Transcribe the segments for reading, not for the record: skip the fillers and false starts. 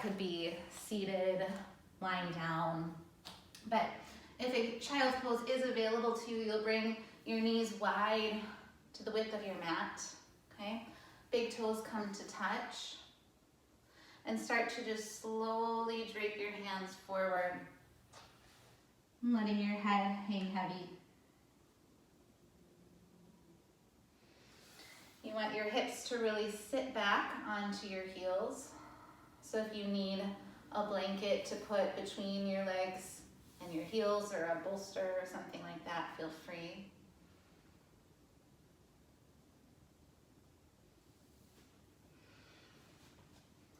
Could be seated, lying down. But if a child's pose is available to you, you'll bring your knees wide to the width of your mat, okay? Big toes come to touch. And start to just slowly drape your hands forward, letting your head hang heavy. You want your hips to really sit back onto your heels. So if you need a blanket to put between your legs and your heels, or a bolster or something like that, feel free.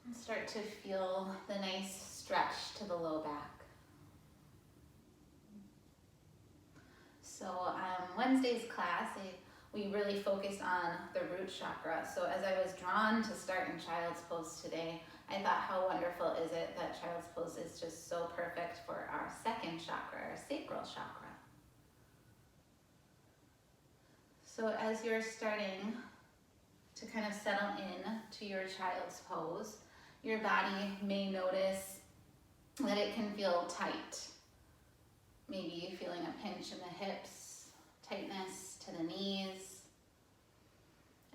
And start to feel the nice stretch to the low back. So Wednesday's class, we really focused on the root chakra. So as I was drawn to start in child's pose today, I thought, how wonderful is it that child's pose is just so perfect for our second chakra, our sacral chakra. So as you're starting to kind of settle in to your child's pose, your body may notice that it can feel tight. Maybe feeling a pinch in the hips, tightness to the knees.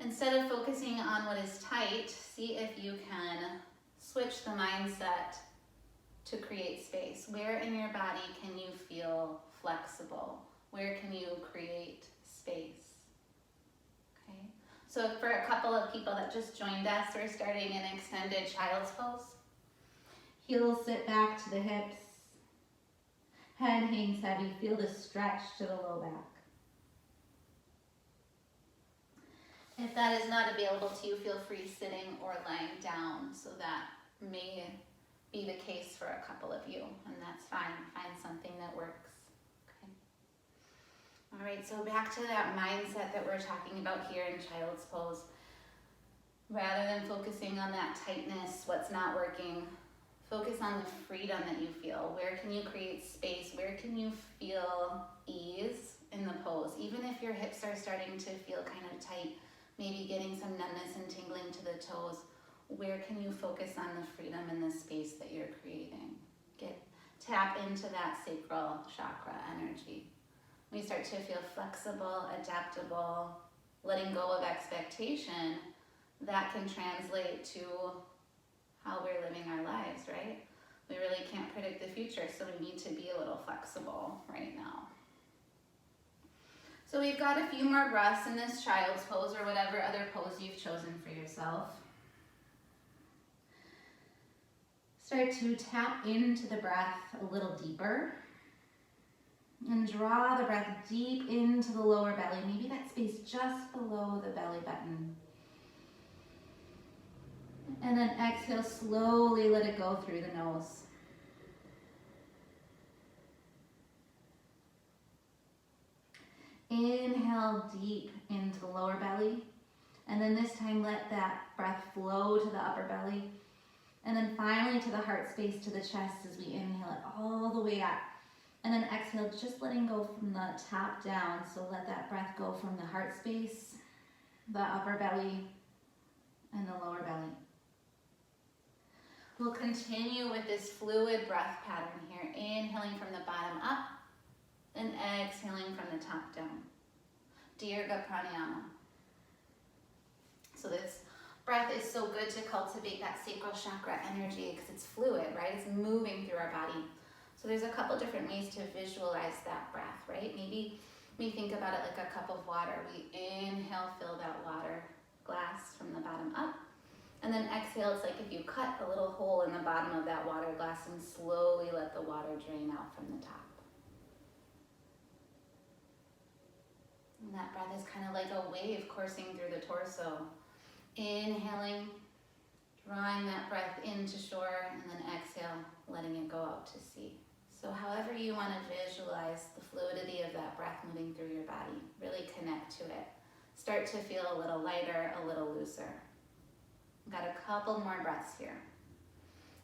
Instead of focusing on what is tight, see if you can switch the mindset to create space. Where in your body can you feel flexible? Where can you create space? Okay. So for a couple of people that just joined us, we're starting an extended child's pose. Heels sit back to the hips. Head hangs heavy. Feel the stretch to the low back. If that is not available to you, feel free sitting or lying down. So that may be the case for a couple of you, and that's fine. Find something that works. Okay. All right, so back to that mindset that we're talking about here in child's pose. Rather than focusing on that tightness, what's not working, focus on the freedom that you feel. Where can you create space? Where can you feel ease in the pose? Even if your hips are starting to feel kind of tight, maybe getting some numbness and tingling to the toes, where can you focus on the freedom and the space that you're creating? Tap into that sacral chakra energy. We start to feel flexible, adaptable, letting go of expectation. That can translate to how we're living our lives, right? We really can't predict the future, so we need to be a little flexible right now. So we've got a few more breaths in this child's pose, or whatever other pose you've chosen for yourself. Start to tap into the breath a little deeper. And draw the breath deep into the lower belly, maybe that space just below the belly button. And then exhale, slowly let it go through the nose. Inhale deep into the lower belly. And then this time let that breath flow to the upper belly. And then finally to the heart space, to the chest as we inhale it all the way up. And then exhale, just letting go from the top down. So let that breath go from the heart space, the upper belly, and the lower belly. We'll continue with this fluid breath pattern here. Inhaling from the bottom up and exhaling from the top down. Dirga pranayama. So this breath is so good to cultivate that sacral chakra energy because it's fluid, right? It's moving through our body. So there's a couple different ways to visualize that breath, right? Maybe we think about it like a cup of water. We inhale, fill that water glass from the bottom up. And then exhale, it's like if you cut a little hole in the bottom of that water glass and slowly let the water drain out from the top. And that breath is kind of like a wave coursing through the torso. Inhaling, drawing that breath into shore, and then exhale, letting it go out to sea. So however you want to visualize the fluidity of that breath moving through your body, really connect to it. Start to feel a little lighter, a little looser. Got a couple more breaths here.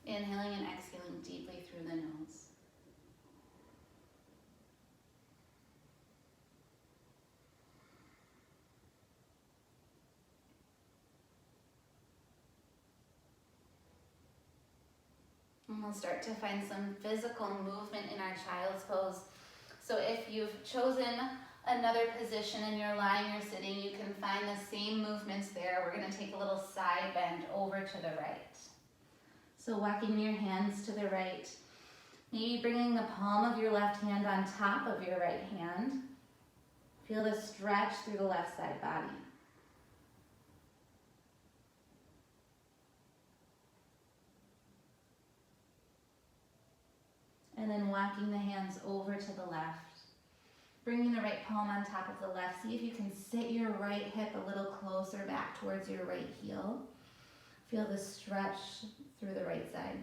Inhaling and exhaling deeply through the nose. We'll start to find some physical movement in our child's pose. So if you've chosen another position and you're lying or sitting, you can find the same movements there. We're going to take a little side bend over to the right. So walking your hands to the right, maybe bringing the palm of your left hand on top of your right hand. Feel the stretch through the left side body. And then walking the hands over to the left. Bringing the right palm on top of the left. See if you can sit your right hip a little closer back towards your right heel. Feel the stretch through the right side.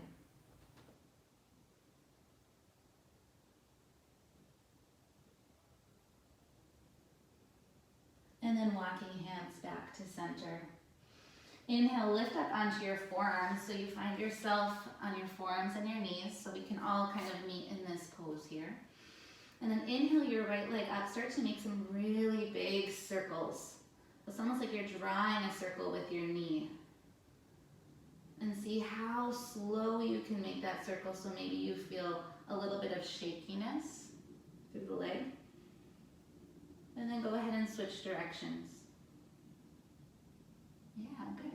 And then walking hands back to center. Inhale, lift up onto your forearms so you find yourself on your forearms and your knees, so we can all kind of meet in this pose here. And then inhale your right leg up, start to make some really big circles. It's almost like you're drawing a circle with your knee. And see how slow you can make that circle, so maybe you feel a little bit of shakiness through the leg. And then go ahead and switch directions. Yeah, good.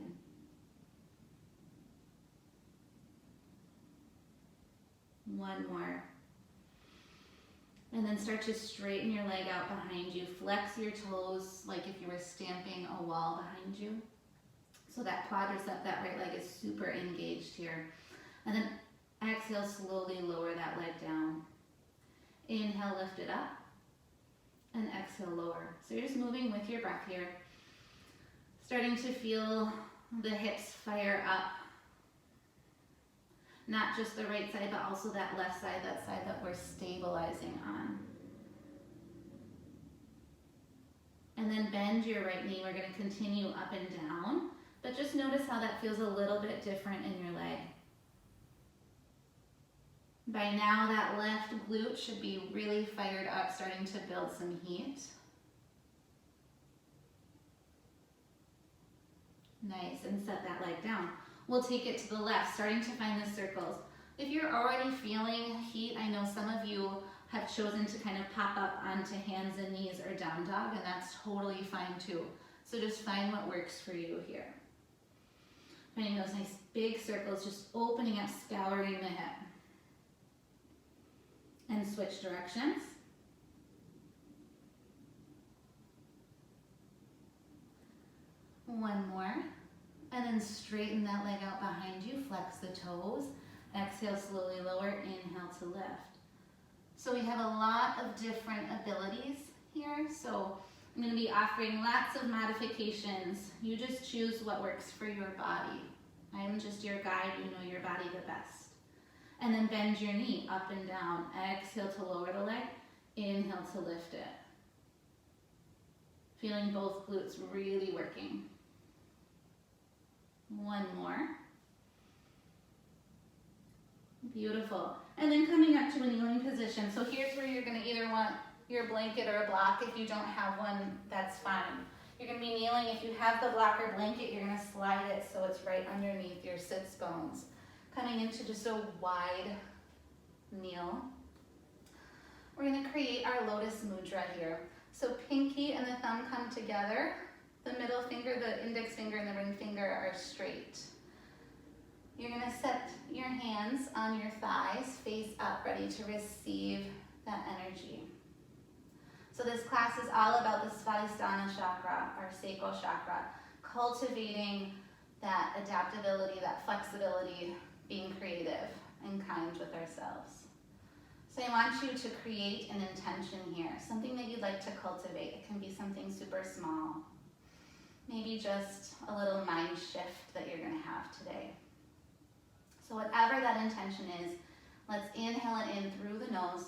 One more. And then start to straighten your leg out behind you. Flex your toes like if you were stamping a wall behind you. So that quadricep, that right leg is super engaged here. And then exhale, slowly lower that leg down. Inhale, lift it up. And exhale, lower. So you're just moving with your breath here. Starting to feel the hips fire up. Not just the right side, but also that left side, that side that we're stabilizing on. And then bend your right knee. We're going to continue up and down, but just notice how that feels a little bit different in your leg. By now, that left glute should be really fired up, starting to build some heat. Nice, and set that leg down. We'll take it to the left, starting to find the circles. If you're already feeling heat, I know some of you have chosen to kind of pop up onto hands and knees or down dog, and that's totally fine too. So just find what works for you here. Finding those nice big circles, just opening up, scouring the hip. And switch directions. One more. And then straighten that leg out behind you, flex the toes. Exhale, slowly lower, inhale to lift. So we have a lot of different abilities here. So I'm going to be offering lots of modifications. You just choose what works for your body. I am just your guide, you know your body the best. And then bend your knee up and down. Exhale to lower the leg, inhale to lift it. Feeling both glutes really working. One more. Beautiful. And then coming up to a kneeling position. So here's where you're going to either want your blanket or a block. If you don't have one, that's fine. You're going to be kneeling. If you have the block or blanket, you're going to slide it so it's right underneath your sits bones. Coming into just a wide kneel. We're going to create our lotus mudra here. So pinky and the thumb come together. The middle finger, the index finger, and the ring finger are straight. You're going to set your hands on your thighs, face up, ready to receive that energy. So this class is all about the Svadhisthana chakra, our sacral chakra, cultivating that adaptability, that flexibility, being creative and kind with ourselves. So I want you to create an intention here, something that you'd like to cultivate. It can be something super small. Maybe just a little mind shift that you're going to have today. So whatever that intention is, let's inhale it in through the nose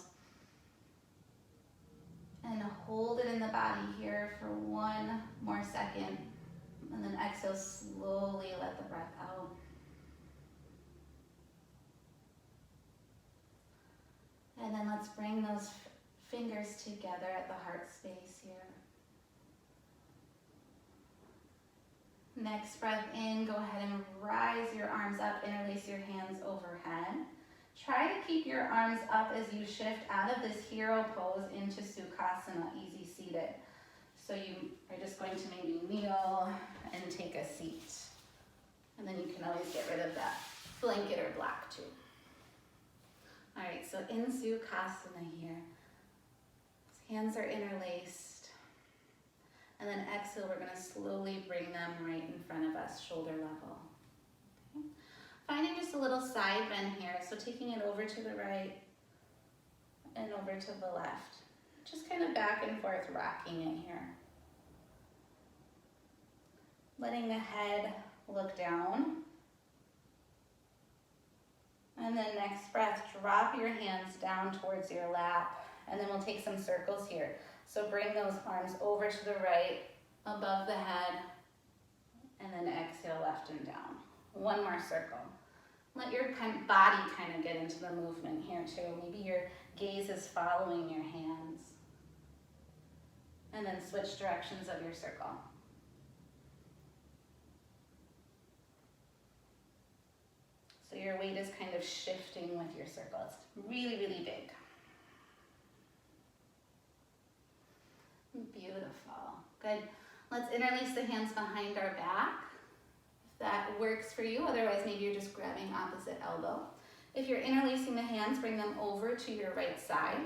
and hold it in the body here for one more second. And then exhale, slowly let the breath out. And then let's bring those fingers together at the heart space here. Next breath in, go ahead and rise your arms up, interlace your hands overhead. keep your arms up as you shift out of this hero pose into Sukhasana, easy seated. So you are just going to maybe kneel and take a seat. And then you can always get rid of that blanket or block too. All right, so in Sukhasana here, hands are interlaced. And then exhale, we're gonna slowly bring them right in front of us, shoulder level. Okay. Finding just a little side bend here, so taking it over to the right and over to the left. Just kind of back and forth rocking it here. Letting the head look down. And then next breath, drop your hands down towards your lap. And then we'll take some circles here. So bring those arms over to the right, above the head, and then exhale left and down. One more circle. Let your body kind of get into the movement here too. Maybe your gaze is following your hands. And then switch directions of your circle. So your weight is kind of shifting with your circle. It's really, really big. Beautiful. Good. Let's interlace the hands behind our back. If that works for you. Otherwise, maybe you're just grabbing opposite elbow. If you're interlacing the hands, bring them over to your right side.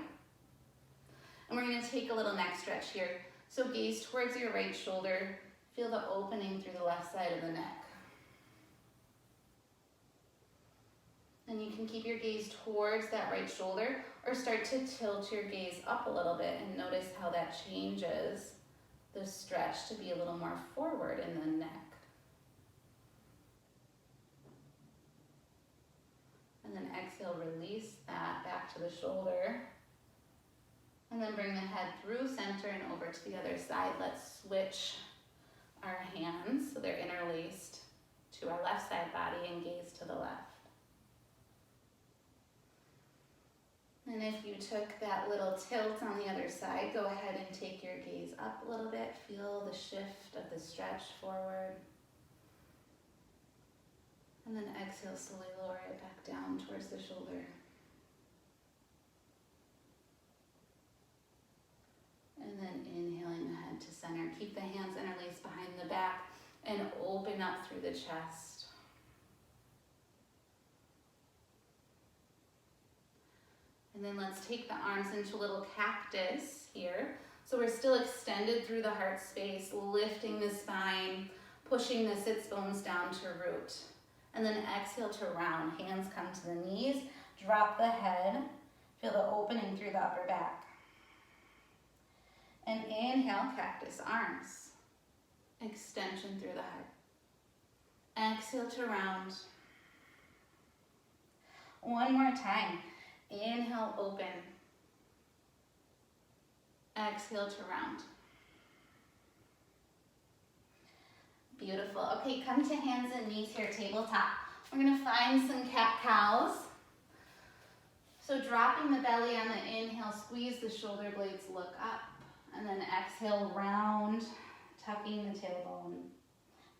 And we're going to take a little neck stretch here. So gaze towards your right shoulder. Feel the opening through the left side of the neck. And you can keep your gaze towards that right shoulder or start to tilt your gaze up a little bit and notice how that changes the stretch to be a little more forward in the neck. And then exhale, release that back to the shoulder. And then bring the head through center and over to the other side. Let's switch our hands so they're interlaced to our left side body and gaze to the left. And if you took that little tilt on the other side, go ahead and take your gaze up a little bit. Feel the shift of the stretch forward. And then exhale, slowly lower it back down towards the shoulder. And then inhaling the head to center. Keep the hands interlaced behind the back and open up through the chest. And then let's take the arms into a little cactus here. So we're still extended through the heart space, lifting the spine, pushing the sits bones down to root. And then exhale to round. Hands come to the knees, drop the head, feel the opening through the upper back. And inhale, cactus arms. Extension through the heart. Exhale to round. One more time. Inhale, open. Exhale to round. Beautiful. Okay, come to hands and knees here, tabletop. We're gonna find some cat-cows. So dropping the belly on the inhale, squeeze the shoulder blades, look up. And then exhale, round, tucking the tailbone,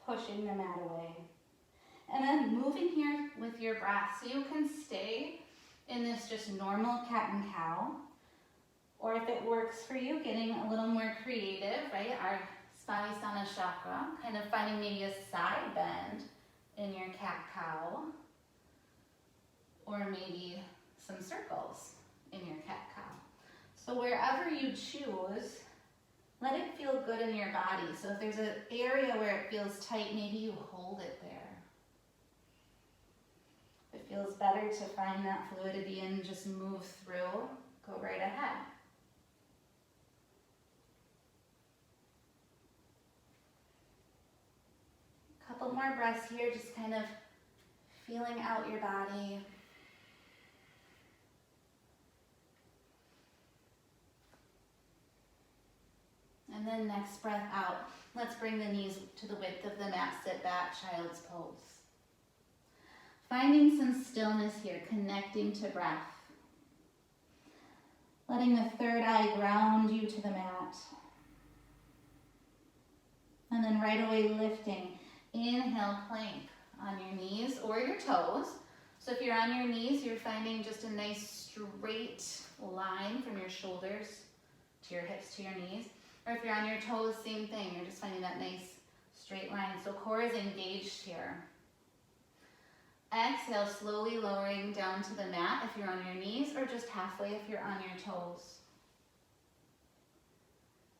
pushing the mat away. And then moving here with your breath. So you can stay in this just normal cat and cow. Or if it works for you, getting a little more creative, right? Our Svadhisthana chakra, kind of finding maybe a side bend in your cat-cow. Or maybe some circles in your cat-cow. So wherever you choose, let it feel good in your body. So if there's an area where it feels tight, maybe you hold it there. If it feels better to find that fluidity and just move through, go right ahead. A couple more breaths here, just kind of feeling out your body. And then next breath out. Let's bring the knees to the width of the mat, sit back, child's pose. Finding some stillness here, connecting to breath. Letting the third eye ground you to the mat. And then right away lifting. Inhale, plank on your knees or your toes. So if you're on your knees, you're finding just a nice straight line from your shoulders to your hips to your knees. Or if you're on your toes, same thing. You're just finding that nice straight line. So core is engaged here. Exhale, slowly lowering down to the mat if you're on your knees, or just halfway if you're on your toes.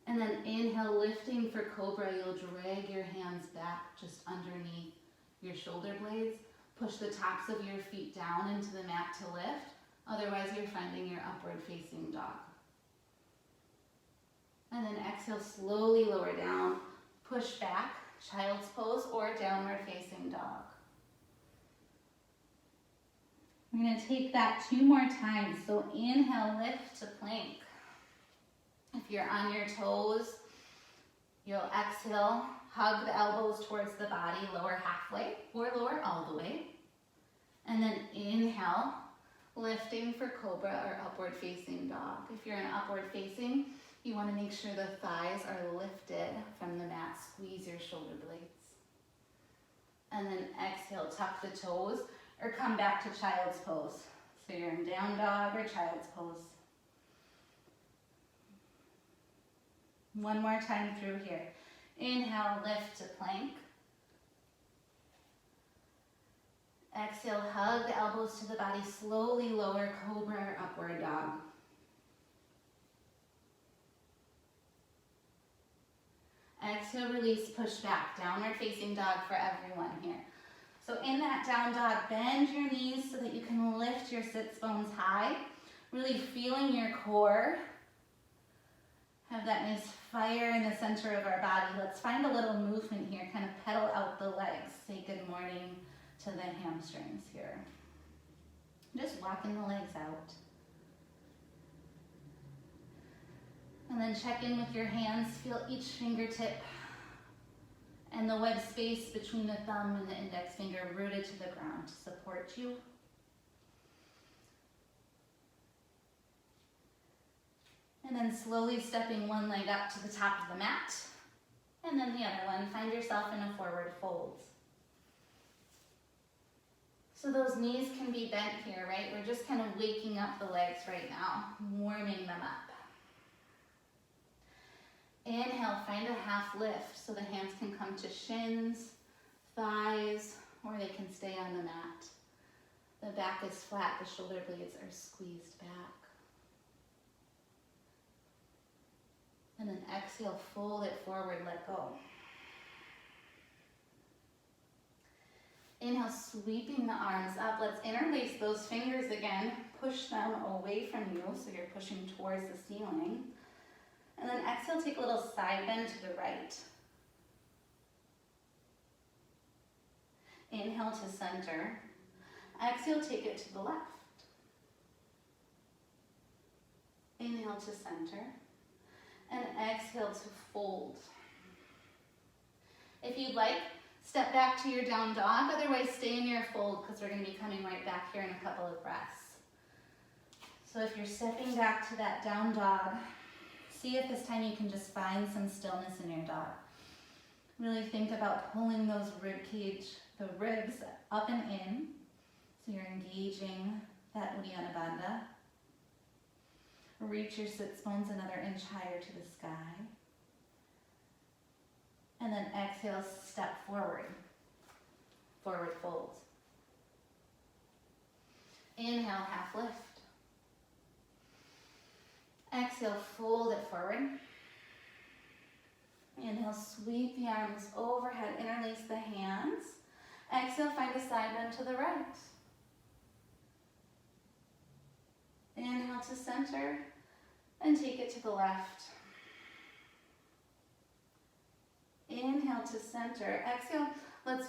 And then inhale, lifting for cobra. You'll drag your hands back just underneath your shoulder blades. Push the tops of your feet down into the mat to lift. Otherwise, you're finding your upward facing dog. And then exhale, slowly lower down. Push back, child's pose or downward facing dog. We're going to take that 2 more times. So inhale, lift to plank. If you're on your toes, you'll exhale, hug the elbows towards the body, lower halfway or lower all the way. And then inhale, lifting for cobra or upward facing dog. If you're in upward facing, you want to make sure the thighs are lifted from the mat. Squeeze your shoulder blades. And then exhale, tuck the toes or come back to child's pose. So you're in down dog or child's pose. One more time through here. Inhale, lift to plank. Exhale, hug the elbows to the body. Slowly lower cobra or upward dog. Exhale, release, push back. Downward facing dog for everyone here. So in that down dog, bend your knees so that you can lift your sits bones high. Really feeling your core. Have that nice fire in the center of our body. Let's find a little movement here. Kind of pedal out the legs. Say good morning to the hamstrings here. Just walking the legs out. And then check in with your hands. Feel each fingertip and the web space between the thumb and the index finger rooted to the ground to support you. And then slowly stepping one leg up to the top of the mat. And then the other one. Find yourself in a forward fold. So those knees can be bent here, right? We're just kind of waking up the legs right now, warming them up. Inhale, find a half lift so the hands can come to shins, thighs, or they can stay on the mat. The back is flat, the shoulder blades are squeezed back. And then exhale, fold it forward, let go. Inhale, sweeping the arms up. Let's interlace those fingers again. Push them away from you so you're pushing towards the ceiling. And then exhale, take a little side bend to the right. Inhale to center. Exhale, take it to the left. Inhale to center. And exhale to fold. If you'd like, step back to your down dog. Otherwise, stay in your fold because we're going to be coming right back here in a couple of breaths. So if you're stepping back to that down dog, see if this time you can just find some stillness in your dog. Really think about pulling those rib cage, the ribs up and in. So you're engaging that Uddiyana Bandha. Reach your sits bones another inch higher to the sky. And then exhale, step forward. Forward fold. Inhale, half lift. Exhale, fold it forward. Inhale, sweep the arms overhead, interlace the hands. Exhale, find a side bend to the right. Inhale to center and take it to the left. Inhale to center. Exhale, let's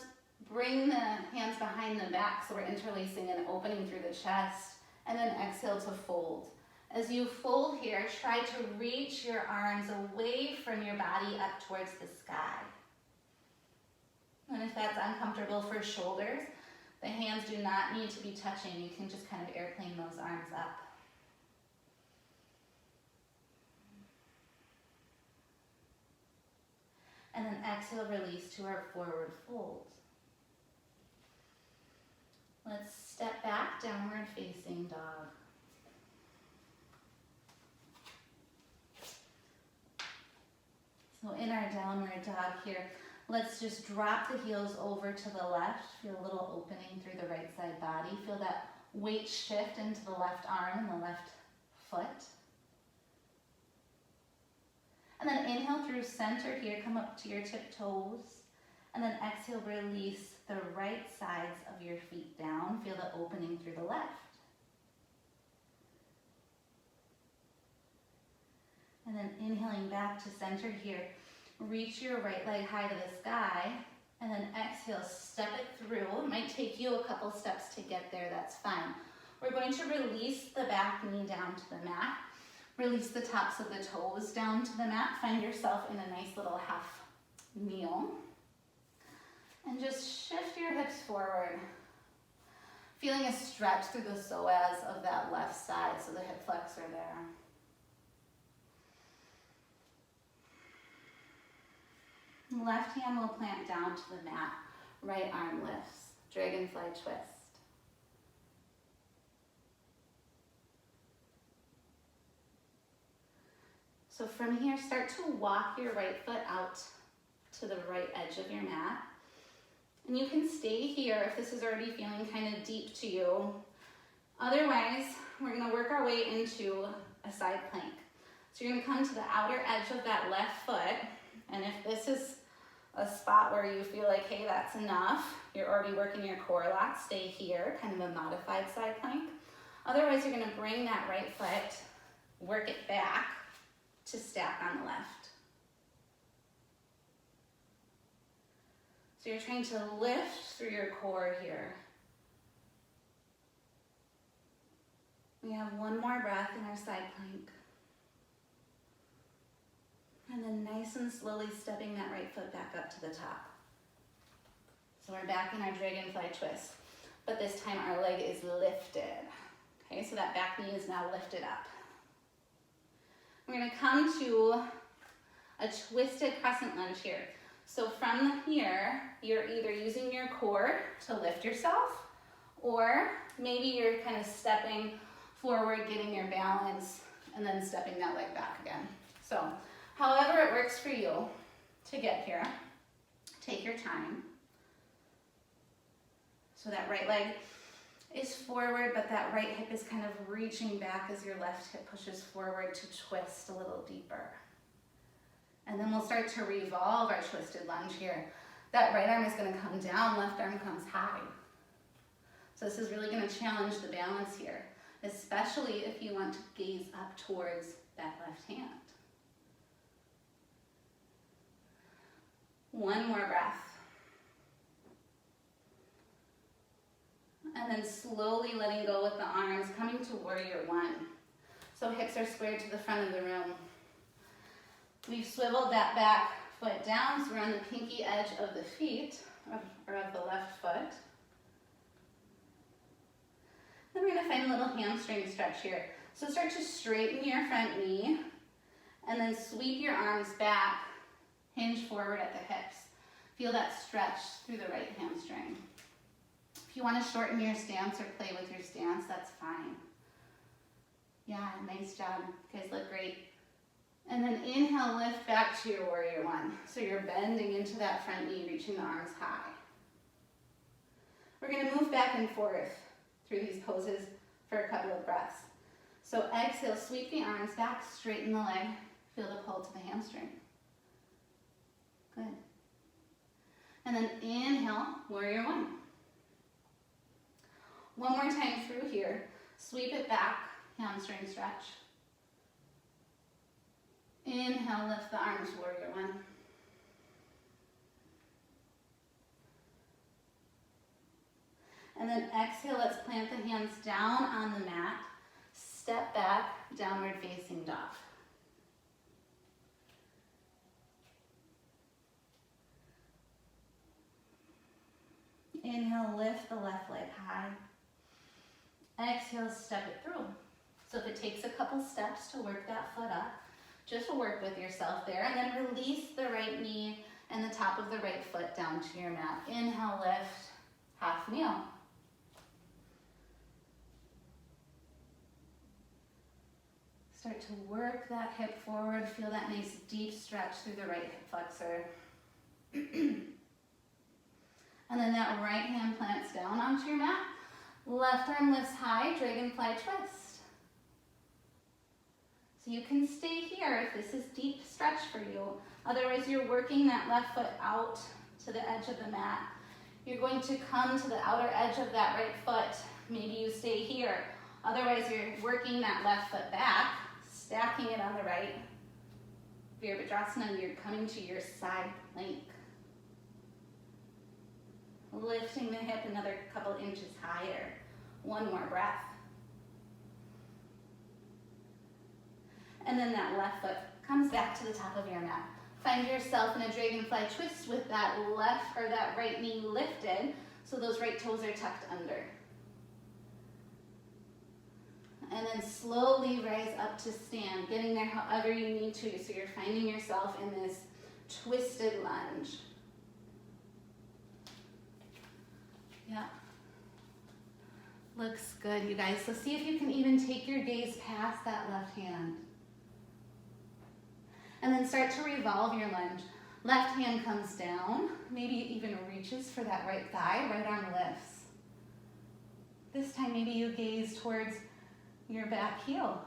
bring the hands behind the back so we're interlacing and opening through the chest. And then exhale to fold. As you fold here, try to reach your arms away from your body up towards the sky. And if that's uncomfortable for shoulders, the hands do not need to be touching. You can just kind of airplane those arms up. And then exhale, release to our forward fold. Let's step back, downward facing dog. So in our downward dog here, let's just drop the heels over to the left. Feel a little opening through the right side body. Feel that weight shift into the left arm and the left foot. And then inhale through center here, come up to your tiptoes. And then exhale, release the right sides of your feet down. Feel the opening through the left. And then inhaling back to center here. Reach your right leg high to the sky. And then exhale, step it through. It might take you a couple steps to get there, that's fine. We're going to release the back knee down to the mat. Release the tops of the toes down to the mat. Find yourself in a nice little half kneel. And just shift your hips forward. Feeling a stretch through the psoas of that left side, so the hip flexor there. Left hand will plant down to the mat. Right arm lifts. Dragonfly twist. So from here, start to walk your right foot out to the right edge of your mat. And you can stay here if this is already feeling kind of deep to you. Otherwise, we're going to work our way into a side plank. So you're going to come to the outer edge of that left foot. And if this is a spot where you feel like, hey, that's enough, you're already working your core a lot, stay here, kind of a modified side plank. Otherwise, you're going to bring that right foot, work it back to stack on the left. So you're trying to lift through your core here. We have one more breath in our side plank. And then nice and slowly stepping that right foot back up to the top. So we're back in our dragonfly twist, but this time our leg is lifted. Okay, so that back knee is now lifted up. We're gonna come to a twisted crescent lunge here. So from here, you're either using your core to lift yourself, or maybe you're kind of stepping forward, getting your balance, and then stepping that leg back again. So however it works for you to get here, take your time. So that right leg is forward, but that right hip is kind of reaching back as your left hip pushes forward to twist a little deeper. And then we'll start to revolve our twisted lunge here. That right arm is going to come down, left arm comes high. So this is really going to challenge the balance here, especially if you want to gaze up towards that left hand. One more breath. And then slowly letting go with the arms, coming to warrior one. So hips are squared to the front of the room. We've swiveled that back foot down, so we're on the pinky edge of the feet, or of the left foot. Then we're going to find a little hamstring stretch here. So start to straighten your front knee, and then sweep your arms back, hinge forward at the hips. Feel that stretch through the right hamstring. If you want to shorten your stance or play with your stance, that's fine. Yeah, nice job. You guys look great. And then inhale, lift back to your warrior one. So you're bending into that front knee, reaching the arms high. We're going to move back and forth through these poses for a couple of breaths. So exhale, sweep the arms back, straighten the leg, feel the pull to the hamstring. Good. And then inhale, warrior one. One more time through here. Sweep it back, hamstring stretch. Inhale, lift the arms, warrior one. And then exhale, let's plant the hands down on the mat. Step back, downward facing dog. Inhale, lift the left leg high. Exhale, step it through. So if it takes a couple steps to work that foot up, just work with yourself there, and then release the right knee and the top of the right foot down to your mat. Inhale, lift, half kneel. Start to work that hip forward. Feel that nice deep stretch through the right hip flexor. And then that right hand plants down onto your mat. Left arm lifts high, dragonfly twist. So you can stay here if this is deep stretch for you. Otherwise, you're working that left foot out to the edge of the mat. You're going to come to the outer edge of that right foot. Maybe you stay here. Otherwise, you're working that left foot back, stacking it on the right. Virabhadrasana, you're coming to your side plank. Lifting the hip another couple inches higher. One more breath. And then that left foot comes back to the top of your mat. Find yourself in a dragonfly twist with that left or that right knee lifted, so those right toes are tucked under. And then slowly rise up to stand, getting there however you need to, so you're finding yourself in this twisted lunge. Yeah. Looks good, you guys. So see if you can even take your gaze past that left hand. And then start to revolve your lunge. Left hand comes down, maybe it even reaches for that right thigh, right arm lifts. This time maybe you gaze towards your back heel.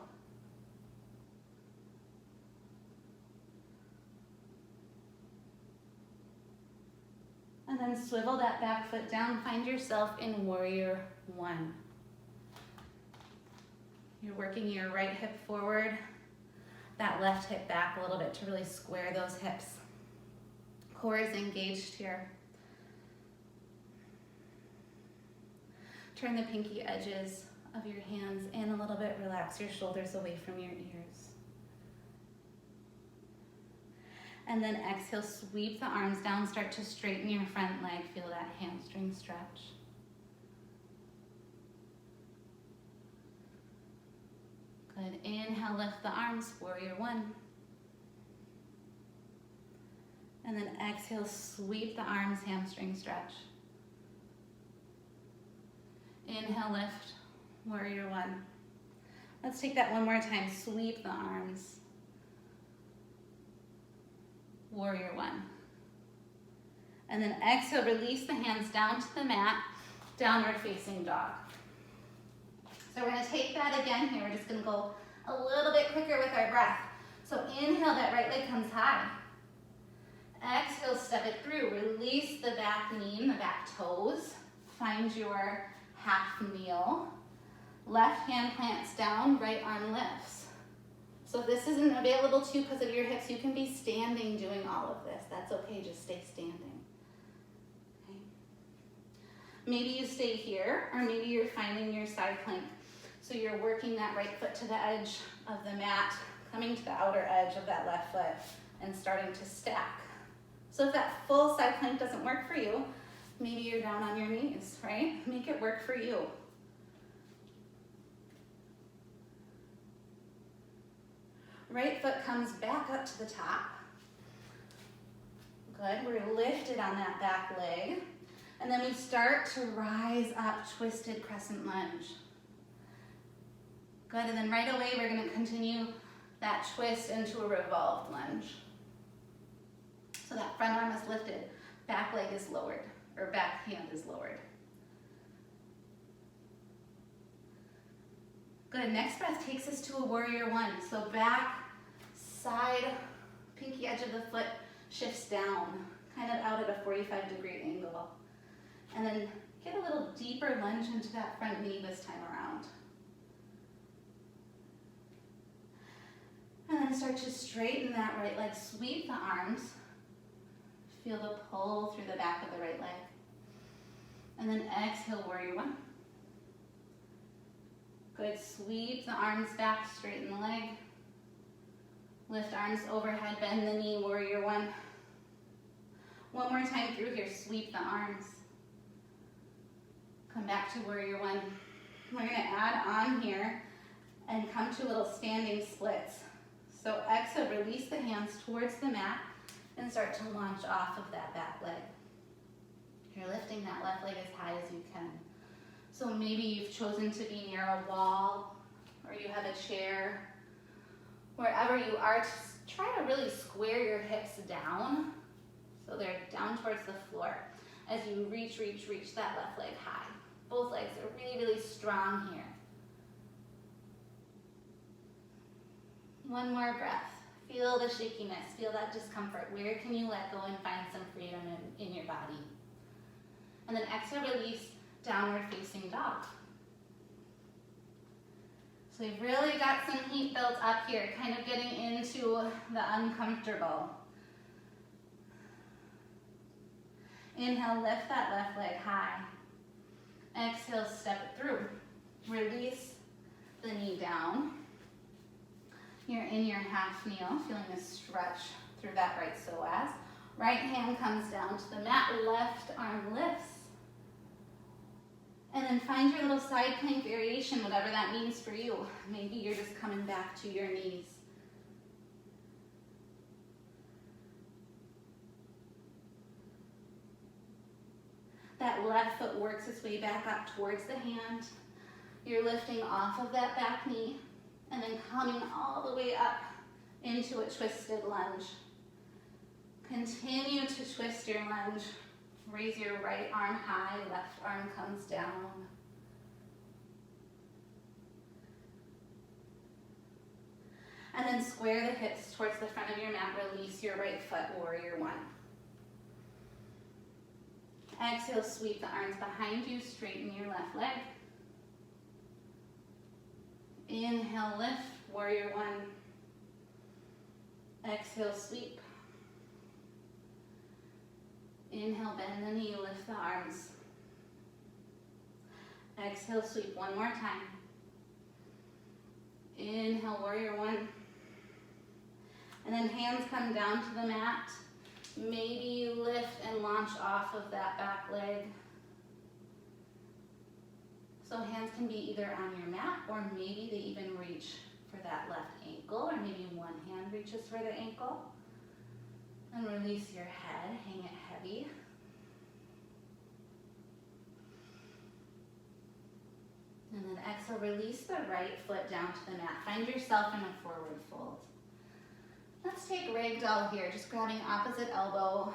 And then swivel that back foot down, find yourself in warrior one. You're working your right hip forward, that left hip back a little bit to really square those hips. Core is engaged here. Turn the pinky edges of your hands in a little bit. Relax your shoulders away from your ears. And then exhale, sweep the arms down. Start to straighten your front leg. Feel that hamstring stretch. Good. Inhale, lift the arms, warrior one. And then exhale, sweep the arms, hamstring stretch. Inhale, lift, warrior one. Let's take that one more time. Sweep the arms. Warrior one. And then exhale, release the hands down to the mat, downward facing dog. So we're gonna take that again here. We're just gonna go a little bit quicker with our breath. So inhale, that right leg comes high. Exhale, step it through. Release the back knee and the back toes. Find your half kneel. Left hand plants down, right arm lifts. So if this isn't available to you because of your hips, you can be standing doing all of this. That's okay, just stay standing. Okay. Maybe you stay here, or maybe you're finding your side plank. So you're working that right foot to the edge of the mat, coming to the outer edge of that left foot, and starting to stack. So if that full side plank doesn't work for you, maybe you're down on your knees, right? Make it work for you. Right foot comes back up to the top. Good, we're lifted on that back leg. And then we start to rise up, twisted crescent lunge. Good, and then right away we're gonna continue that twist into a revolved lunge. So that front arm is lifted, back leg is lowered, or back hand is lowered. Good, next breath takes us to a warrior one. So back, side, pinky edge of the foot shifts down, kind of out at a 45-degree angle. And then get a little deeper lunge into that front knee this time around. And then start to straighten that right leg, sweep the arms. Feel the pull through the back of the right leg. And then exhale, warrior one. Good, sweep the arms back, straighten the leg. Lift arms overhead, bend the knee, warrior one. One more time through here, sweep the arms. Come back to warrior one. We're gonna add on here and come to little standing splits. So exhale, release the hands towards the mat and start to launch off of that back leg. You're lifting that left leg as high as you can. So maybe you've chosen to be near a wall, or you have a chair, Wherever you are, just try to really square your hips down so they're down towards the floor as you reach that left leg high. Both legs are really, really strong here. One more breath. Feel the shakiness, feel that discomfort. Where can you let go and find some freedom in your body? And then exhale, release, downward facing dog. So we've really got some heat built up here, kind of getting into the uncomfortable. Inhale, lift that left leg high. Exhale, step it through. Release the knee down. You're in your half kneel, feeling a stretch through that right psoas. Right hand comes down to the mat, left arm lifts. And then find your little side plank variation, whatever that means for you. Maybe you're just coming back to your knees. That left foot works its way back up towards the hand. You're lifting off of that back knee and then coming all the way up into a twisted lunge. Continue to twist your lunge. Raise your right arm high, left arm comes down. And then square the hips towards the front of your mat. Release your right foot, warrior one. Exhale, sweep the arms behind you, straighten your left leg. Inhale, lift, warrior one. Exhale, sweep. Inhale, bend the knee, lift the arms. Exhale, sweep one more time. Inhale, warrior one. And then hands come down to the mat. Maybe you lift and launch off of that back leg. So hands can be either on your mat or maybe they even reach for that left ankle, or maybe one hand reaches for the ankle. And release your head, hang it heavy. And then exhale, release the right foot down to the mat. Find yourself in a forward fold. Let's take ragdoll here, just grabbing opposite elbow,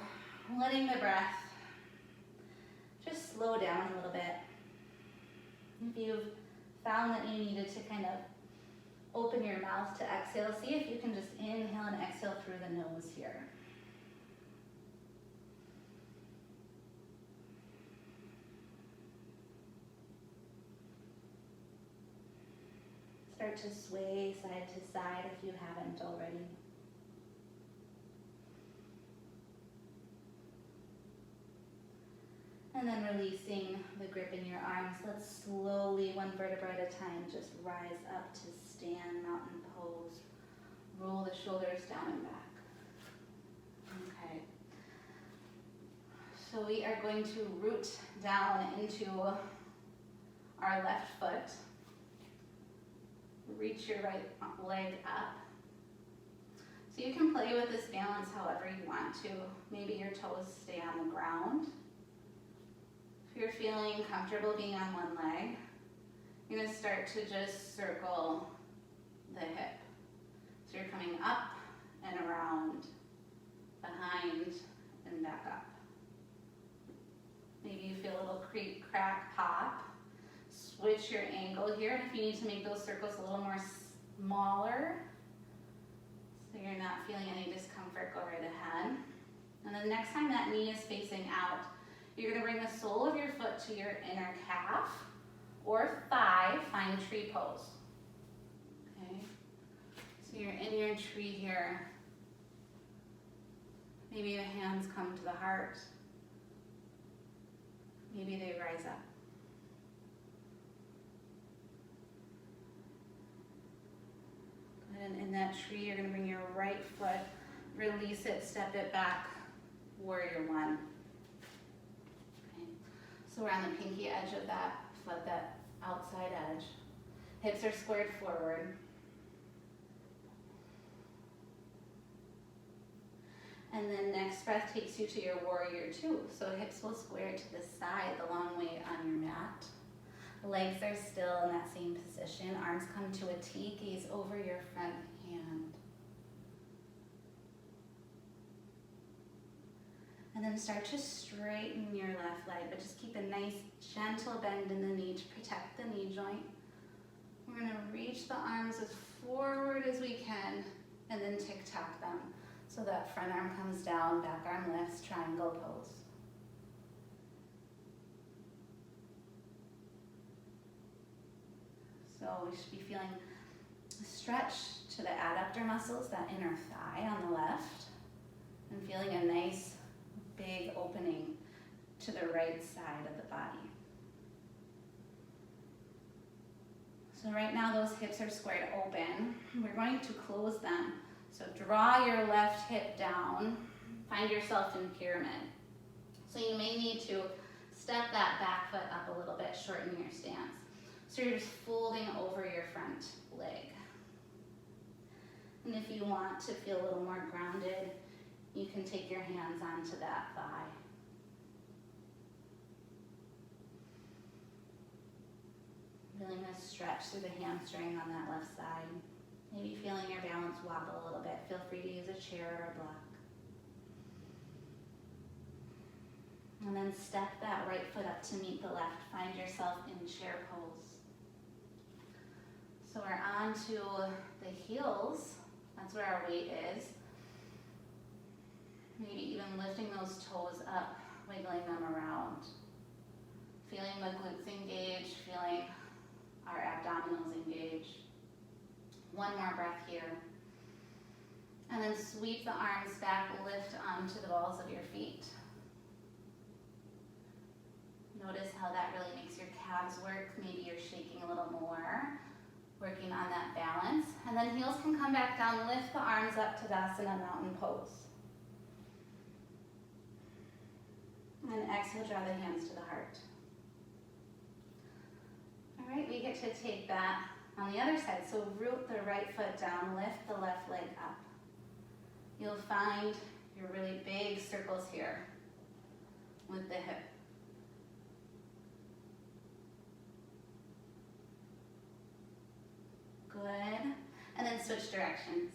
letting the breath just slow down a little bit. If you've found that you needed to kind of open your mouth to exhale, see if you can just inhale and exhale through the nose here. Start to sway side to side if you haven't already. And then releasing the grip in your arms. Let's slowly, one vertebra at a time, just rise up to stand, mountain pose. Roll the shoulders down and back. Okay. So we are going to root down into our left foot. Reach your right leg up. So you can play with this balance however you want to. Maybe your toes stay on the ground. If you're feeling comfortable being on one leg, you're going to start to just circle the hip. So you're coming up and around, behind, and back up. Maybe you feel a little creak, crack, pop. Switch your angle here, and if you need to make those circles a little more smaller, so you're not feeling any discomfort, go right ahead. And then next time that knee is facing out, you're going to bring the sole of your foot to your inner calf or thigh, find tree pose. Okay, so you're in your tree here. Maybe the hands come to the heart. Maybe they rise up. And in that tree, you're going to bring your right foot, release it, step it back, warrior one. Okay. So we're on the pinky edge of that foot, that outside edge. Hips are squared forward. And then next breath takes you to your warrior two. So hips will square to the side the long way on your mat. Legs are still in that same position. Arms come to a T, gaze over your front hand. And then start to straighten your left leg, but just keep a nice gentle bend in the knee to protect the knee joint. We're gonna reach the arms as forward as we can and then tic-tac them. So that front arm comes down, back arm lifts, triangle pose. So we should be feeling a stretch to the adductor muscles, that inner thigh on the left, and feeling a nice big opening to the right side of the body. So right now those hips are squared open. We're going to close them. So draw your left hip down, find yourself in pyramid. So you may need to step that back foot up a little bit, shorten your stance. So you're just folding over your front leg. And if you want to feel a little more grounded, you can take your hands onto that thigh. Feeling a stretch through the hamstring on that left side. Maybe feeling your balance wobble a little bit. Feel free to use a chair or a block. And then step that right foot up to meet the left. Find yourself in chair pose. So we're on to the heels. That's where our weight is. Maybe even lifting those toes up, wiggling them around. Feeling the glutes engage, feeling our abdominals engage. One more breath here. And then sweep the arms back, lift onto the balls of your feet. Notice how that really makes your calves work. Maybe you're shaking a little more, working on that balance. And then heels can come back down, lift the arms up to Tadasana, mountain pose. And exhale, draw the hands to the heart. All right, we get to take that on the other side. So root the right foot down, lift the left leg up. You'll find your really big circles here with the hip. Good. And then switch directions.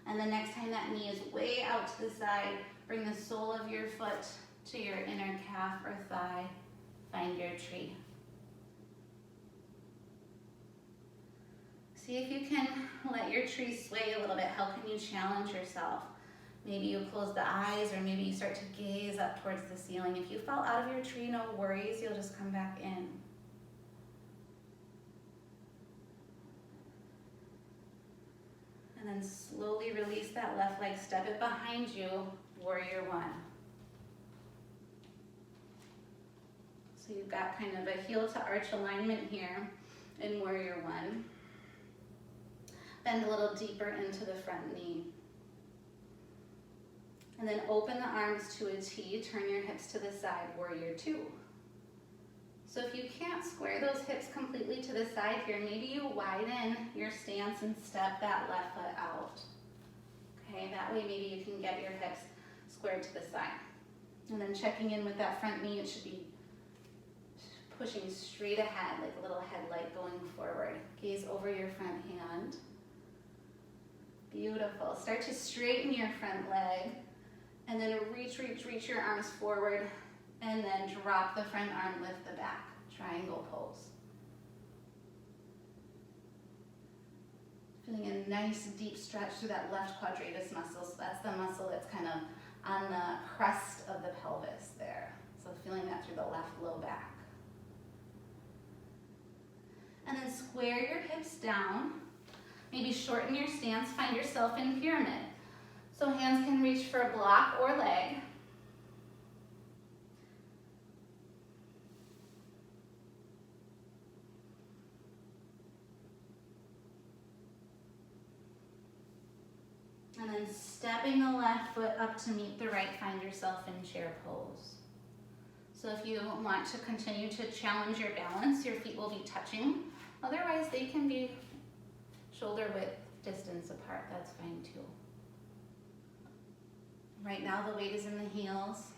And the next time that knee is way out to the side, bring the sole of your foot to your inner calf or thigh. Find your tree. See if you can let your tree sway a little bit. How can you challenge yourself? Maybe you close the eyes, or maybe you start to gaze up towards the ceiling. If you fall out of your tree, no worries, you'll just come back in. And then slowly release that left leg, step it behind you, warrior one. So you've got kind of a heel to arch alignment here in warrior one. Bend a little deeper into the front knee. And then open the arms to a T, turn your hips to the side, warrior two. So if you can't square those hips completely to the side here, maybe you widen your stance and step that left foot out. Okay, that way maybe you can get your hips squared to the side. And then checking in with that front knee, it should be pushing straight ahead, like a little headlight going forward. Gaze over your front hand. Beautiful. Start to straighten your front leg, and then reach your arms forward, and then drop the front arm, lift the back, triangle pose. Feeling a nice deep stretch through that left quadratus muscle. So that's the muscle that's kind of on the crest of the pelvis there. So feeling that through the left low back. And then square your hips down. Maybe shorten your stance, find yourself in pyramid. So hands can reach for a block or leg. And then stepping the left foot up to meet the right, find yourself in chair pose. So if you want to continue to challenge your balance, your feet will be touching. Otherwise, they can be shoulder width distance apart. That's fine too. Right now the weight is in the heels.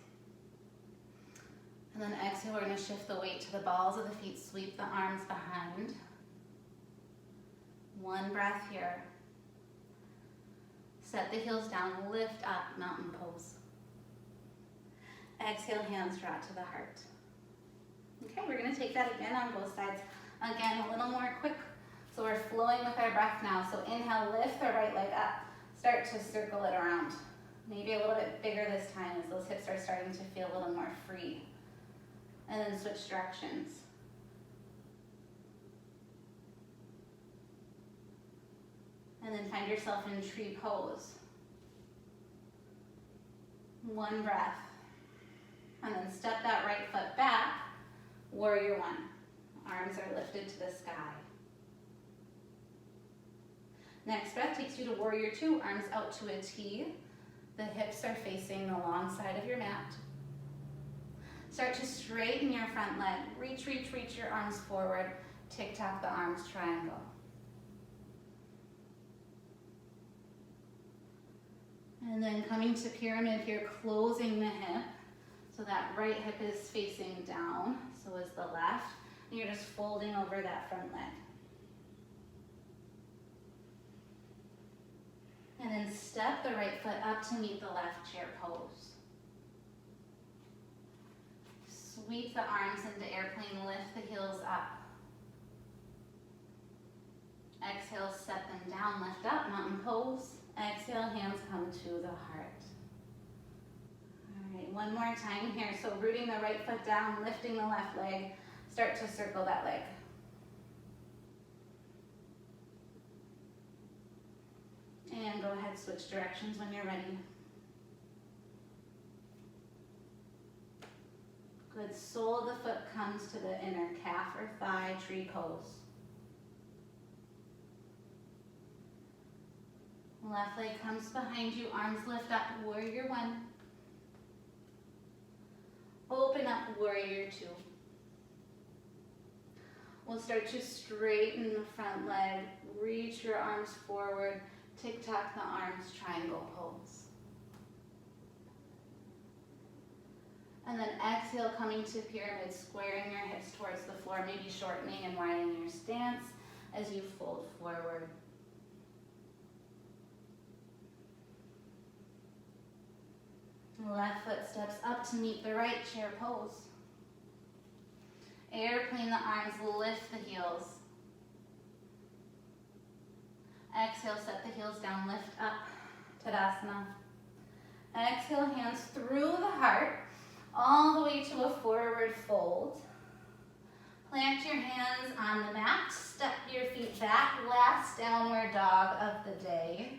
And then exhale, we're going to shift the weight to the balls of the feet, sweep the arms behind. One breath here. Set the heels down, lift up, mountain pose. Exhale, hands draw to the heart. Okay, we're going to take that again on both sides. Again, a little more quick. So we're flowing with our breath now. So inhale, lift the right leg up. Start to circle it around. Maybe a little bit bigger this time as those hips are starting to feel a little more free. And then switch directions. And then find yourself in tree pose. One breath. And then step that right foot back. Warrior one. Arms are lifted to the sky. Next breath takes you to warrior two. Arms out to a T. The hips are facing the long side of your mat. Start to straighten your front leg. Reach, reach, reach your arms forward. Tick-tock the arms, triangle. And then coming to pyramid here, closing the hip. So that right hip is facing down, so is the left. And you're just folding over that front leg. And then step the right foot up to meet the left chair pose. Sweep the arms into airplane, lift the heels up. Exhale, set them down, lift up, mountain pose. Exhale, hands come to the heart. All right, one more time here. So rooting the right foot down, lifting the left leg. Start to circle that leg. And go ahead, switch directions when you're ready. Good, sole of the foot comes to the inner calf or thigh, tree pose. Left leg comes behind you, arms lift up, warrior one. Open up, warrior two. We'll start to straighten the front leg, reach your arms forward, tick-tock the arms, triangle pose. And then exhale, coming to pyramid, squaring your hips towards the floor, maybe shortening and widening your stance as you fold forward. Left foot steps up to meet the right chair pose. Airplane the arms, lift the heels. Exhale, set the heels down, lift up, Tadasana. Exhale, hands through the heart, all the way to a forward fold. Plant your hands on the mat, step your feet back, last downward dog of the day.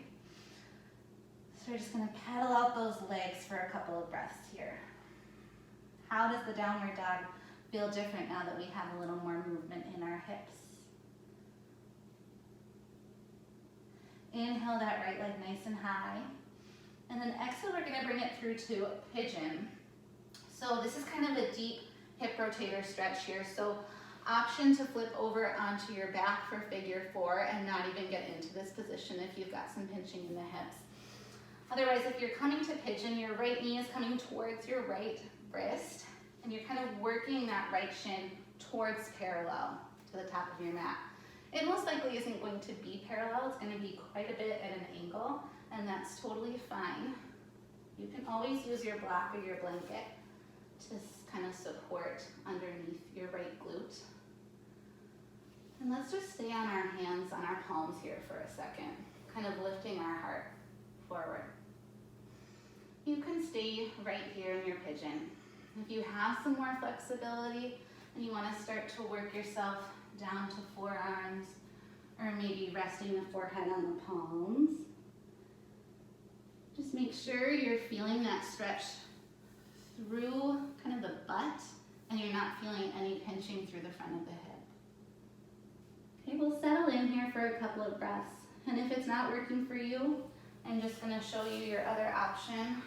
So we're just gonna paddle out those legs for a couple of breaths here. How does the downward dog feel different now that we have a little more movement in our hips? Inhale that right leg nice and high. And then exhale, we're gonna bring it through to pigeon. So this is kind of a deep hip rotator stretch here. So option to flip over onto your back for figure four and not even get into this position if you've got some pinching in the hips. Otherwise, if you're coming to pigeon, your right knee is coming towards your right wrist, and you're kind of working that right shin towards parallel to the top of your mat. It most likely isn't going to be parallel. It's going to be quite a bit at an angle, and that's totally fine. You can always use your block or your blanket to kind of support underneath your right glute. And let's just stay on our hands, on our palms here for a second, kind of lifting our heart forward. You can stay right here in your pigeon. If you have some more flexibility and you want to start to work yourself down to forearms, or maybe resting the forehead on the palms, just make sure you're feeling that stretch through kind of the butt and you're not feeling any pinching through the front of the hip. Okay, we'll settle in here for a couple of breaths. And if it's not working for you, I'm just going to show you your other option.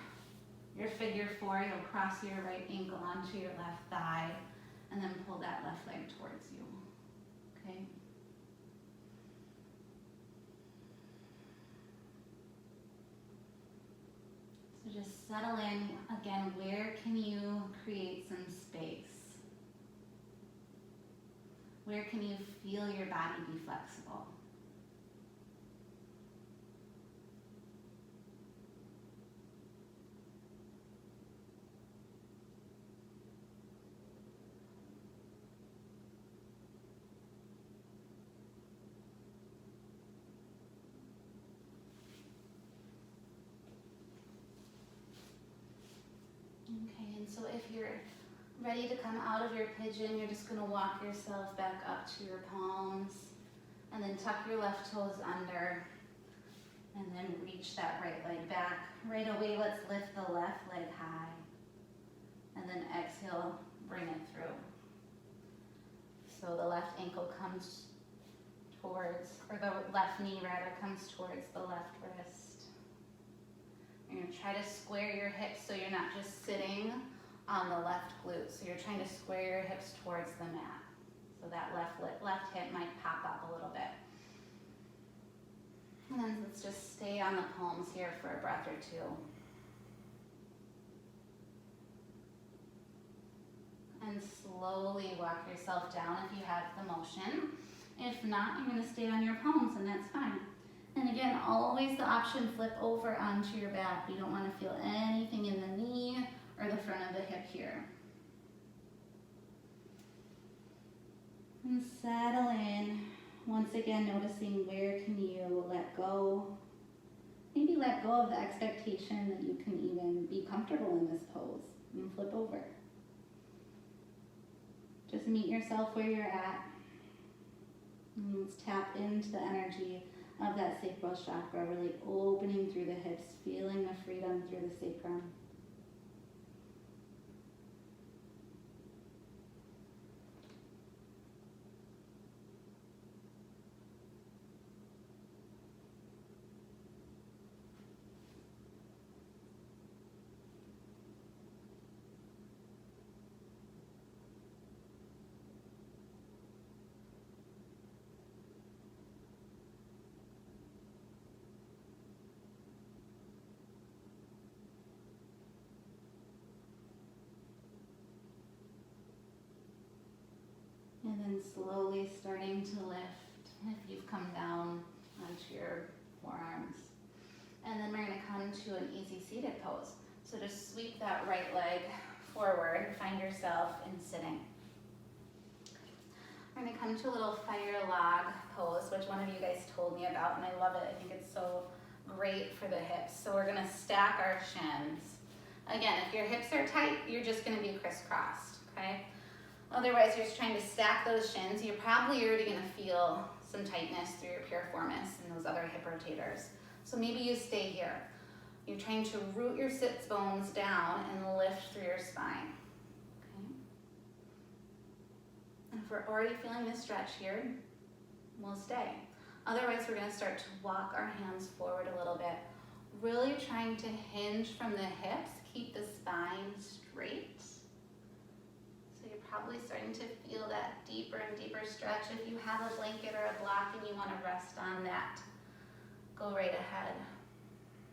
Your figure four, you'll cross your right ankle onto your left thigh and then pull that left leg towards you. Okay? So just settle in. Again, where can you create some space? Where can you feel your body be flexible? Okay, and so if you're ready to come out of your pigeon, you're just going to walk yourself back up to your palms and then tuck your left toes under and then reach that right leg back. Right away, let's lift the left leg high and then exhale, bring it through. So the left ankle comes towards, or the left knee rather, comes towards the left wrist. You're going to try to square your hips so you're not just sitting on the left glute. So you're trying to square your hips towards the mat. So that left hip might pop up a little bit. And then let's just stay on the palms here for a breath or two. And slowly walk yourself down if you have the motion. If not, you're going to stay on your palms, and that's fine. And again, always the option, flip over onto your back. You don't want to feel anything in the knee or the front of the hip here. And settle in. Once again, noticing where can you let go. Maybe let go of the expectation that you can even be comfortable in this pose and flip over. Just meet yourself where you're at. And let's tap into the energy of that sacral chakra, really opening through the hips, feeling the freedom through the sacrum. And then slowly starting to lift if you've come down onto your forearms. And then we're going to come to an easy seated pose. So just sweep that right leg forward, find yourself in sitting. We're going to come to a little fire log pose, which one of you guys told me about, and I love it. I think it's so great for the hips. So we're going to stack our shins. Again, if your hips are tight, you're just going to be crisscrossed, okay? Otherwise, you're just trying to stack those shins. You're probably already going to feel some tightness through your piriformis and those other hip rotators. So maybe you stay here. You're trying to root your sits bones down and lift through your spine. Okay? And if we're already feeling this stretch here, we'll stay. Otherwise, we're going to start to walk our hands forward a little bit, really trying to hinge from the hips, keep the spine straight. Probably starting to feel that deeper and deeper stretch. If you have a blanket or a block and you want to rest on that, go right ahead.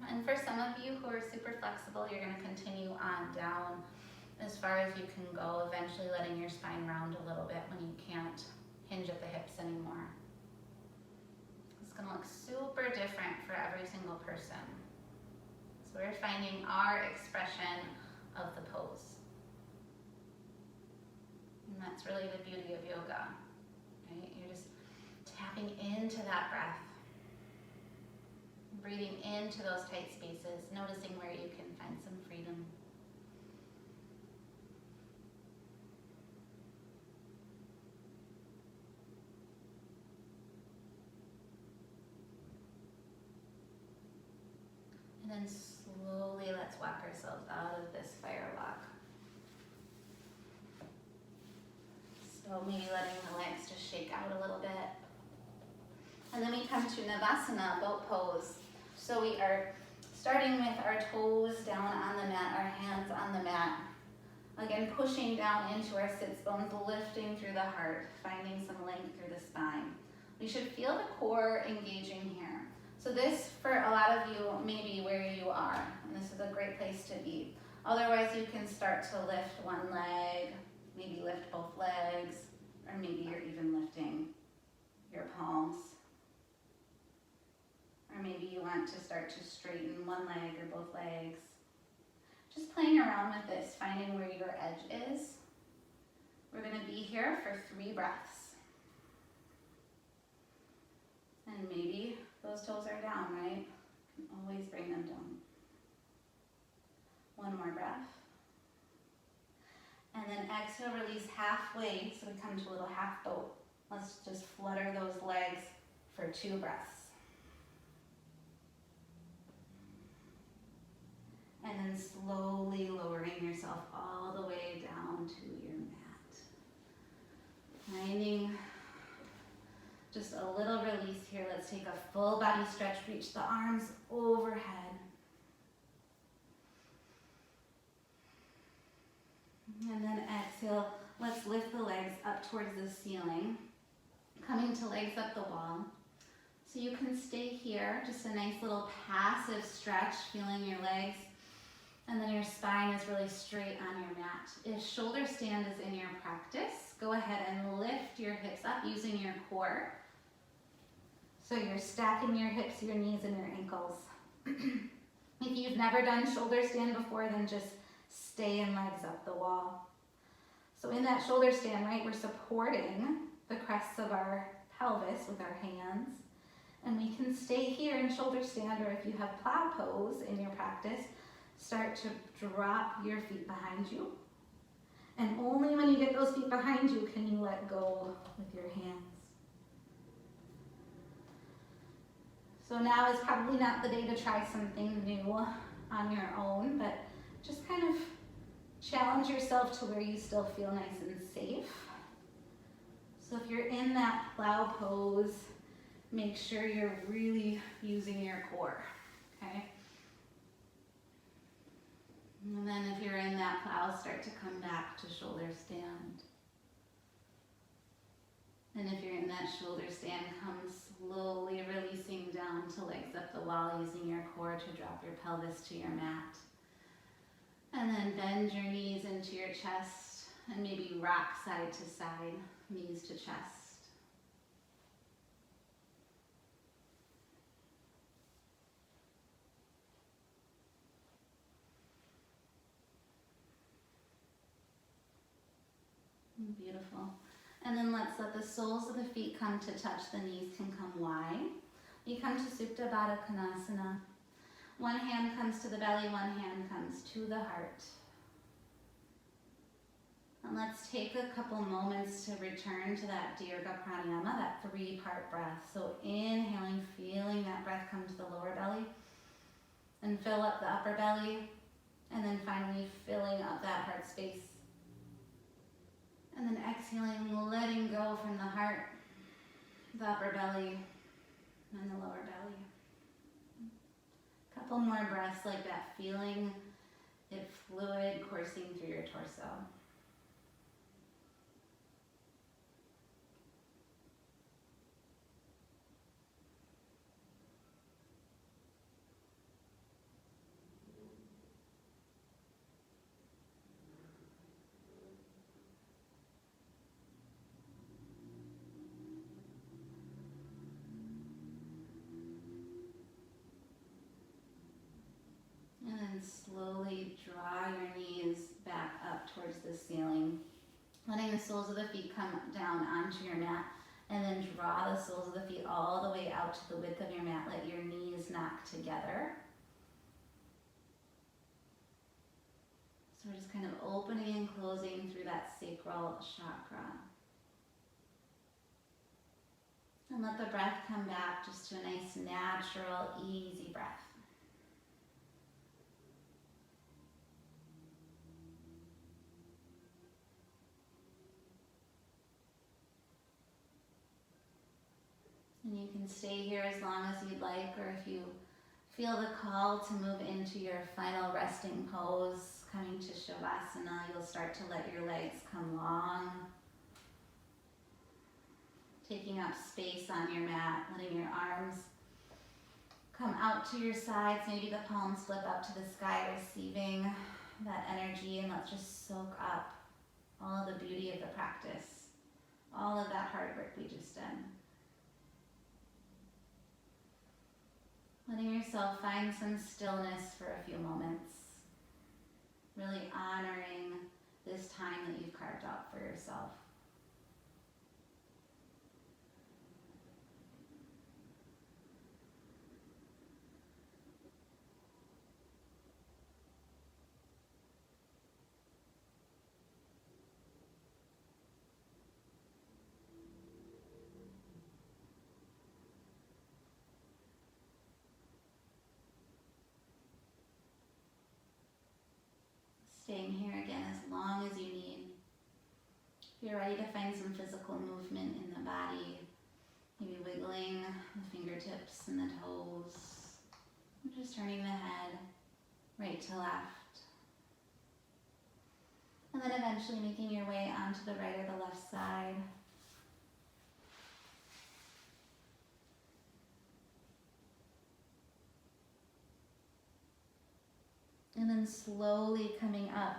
And for some of you who are super flexible, you're going to continue on down as far as you can go, eventually letting your spine round a little bit when you can't hinge at the hips anymore. It's going to look super different for every single person. So we're finding our expression of the pose. And that's really the beauty of yoga, right? You're just tapping into that breath, breathing into those tight spaces, noticing where you can find some freedom. And then slowly let's walk ourselves out of this fire lock. So maybe letting the legs just shake out a little bit. And then we come to Navasana, boat pose. So we are starting with our toes down on the mat, our hands on the mat. Again, pushing down into our sits bones, lifting through the heart, finding some length through the spine. We should feel the core engaging here. So this, for a lot of you, may be where you are, and this is a great place to be. Otherwise, you can start to lift one leg, maybe lift both legs, or maybe you're even lifting your palms. Or maybe you want to start to straighten one leg or both legs. Just playing around with this, finding where your edge is. We're going to be here for 3 breaths. And maybe those toes are down, right? You can always bring them down. One more breath. And then exhale, release halfway, so we come to a little half boat. Let's just flutter those legs for 2 breaths. And then slowly lowering yourself all the way down to your mat. Finding just a little release here. Let's take a full body stretch. Reach the arms overhead. And then exhale. Let's lift the legs up towards the ceiling. Coming to legs up the wall. So you can stay here. Just a nice little passive stretch, feeling your legs. And then your spine is really straight on your mat. If shoulder stand is in your practice, go ahead and lift your hips up using your core. So you're stacking your hips, your knees, and your ankles. If you've never done shoulder stand before, then just stay in legs up the wall. So in that shoulder stand, right, we're supporting the crests of our pelvis with our hands. And we can stay here in shoulder stand, or if you have plow pose in your practice, start to drop your feet behind you. And only when you get those feet behind you can you let go with your hands. So now is probably not the day to try something new on your own, but just kind of challenge yourself to where you still feel nice and safe. So if you're in that plow pose, make sure you're really using your core, okay? And then if you're in that plow, start to come back to shoulder stand. And if you're in that shoulder stand, come slowly releasing down to legs up the wall, using your core to drop your pelvis to your mat. And then bend your knees into your chest and maybe rock side to side, knees to chest. Beautiful. And then let's let the soles of the feet come to touch. The knees can come wide. We come to Supta Baddha Konasana. One hand comes to the belly, one hand comes to the heart. And let's take a couple moments to return to that Dirgha Pranayama, that 3-part breath. So inhaling, feeling that breath come to the lower belly and fill up the upper belly. And then finally filling up that heart space. And then exhaling, letting go from the heart, the upper belly, and the lower belly. A couple more breaths like that, feeling it fluid coursing through your torso. And then slowly draw your knees back up towards the ceiling, letting the soles of the feet come down onto your mat, and then draw the soles of the feet all the way out to the width of your mat. Let your knees knock together. So we're just kind of opening and closing through that sacral chakra. And let the breath come back just to a nice, natural, easy breath. And you can stay here as long as you'd like, or if you feel the call to move into your final resting pose, coming to Shavasana, you'll start to let your legs come long, taking up space on your mat, letting your arms come out to your sides. Maybe the palms flip up to the sky, receiving that energy, and let's just soak up all of the beauty of the practice, all of that hard work we just did. Letting yourself find some stillness for a few moments, really honoring this time that you've carved out for yourself. Staying here again as long as you need. If you're ready to find some physical movement in the body, maybe wiggling the fingertips and the toes, just turning the head right to left. And then eventually making your way onto the right or the left side. And then slowly coming up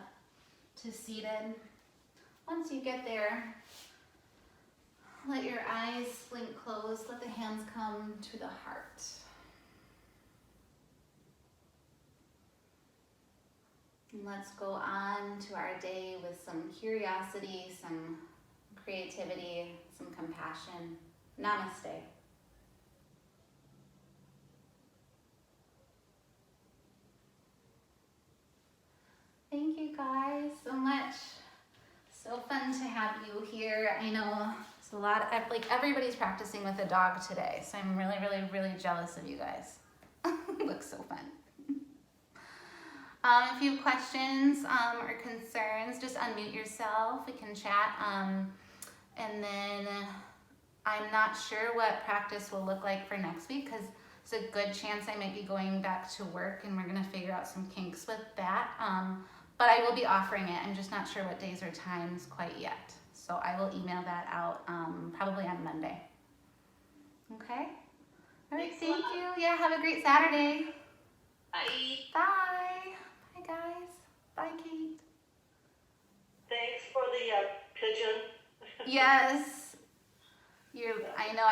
to seated. Once you get there, let your eyes blink closed, let the hands come to the heart. And let's go on to our day with some curiosity, some creativity, some compassion. Namaste. Thank you guys so much. So fun to have you here. I know it's a lot, like everybody's practicing with a dog today, so I'm really, really, really jealous of you guys. It looks so fun. If you have questions or concerns, just unmute yourself. We can chat. And then I'm not sure what practice will look like for next week because it's a good chance I might be going back to work and we're gonna figure out some kinks with that. But I will be offering it. I'm just not sure what days or times quite yet. So I will email that out probably on Monday. Okay? All right, thank you. Yeah, have a great Saturday. Bye. Bye. Bye, guys. Bye, Kate. Thanks for the pigeon. Yes. I know.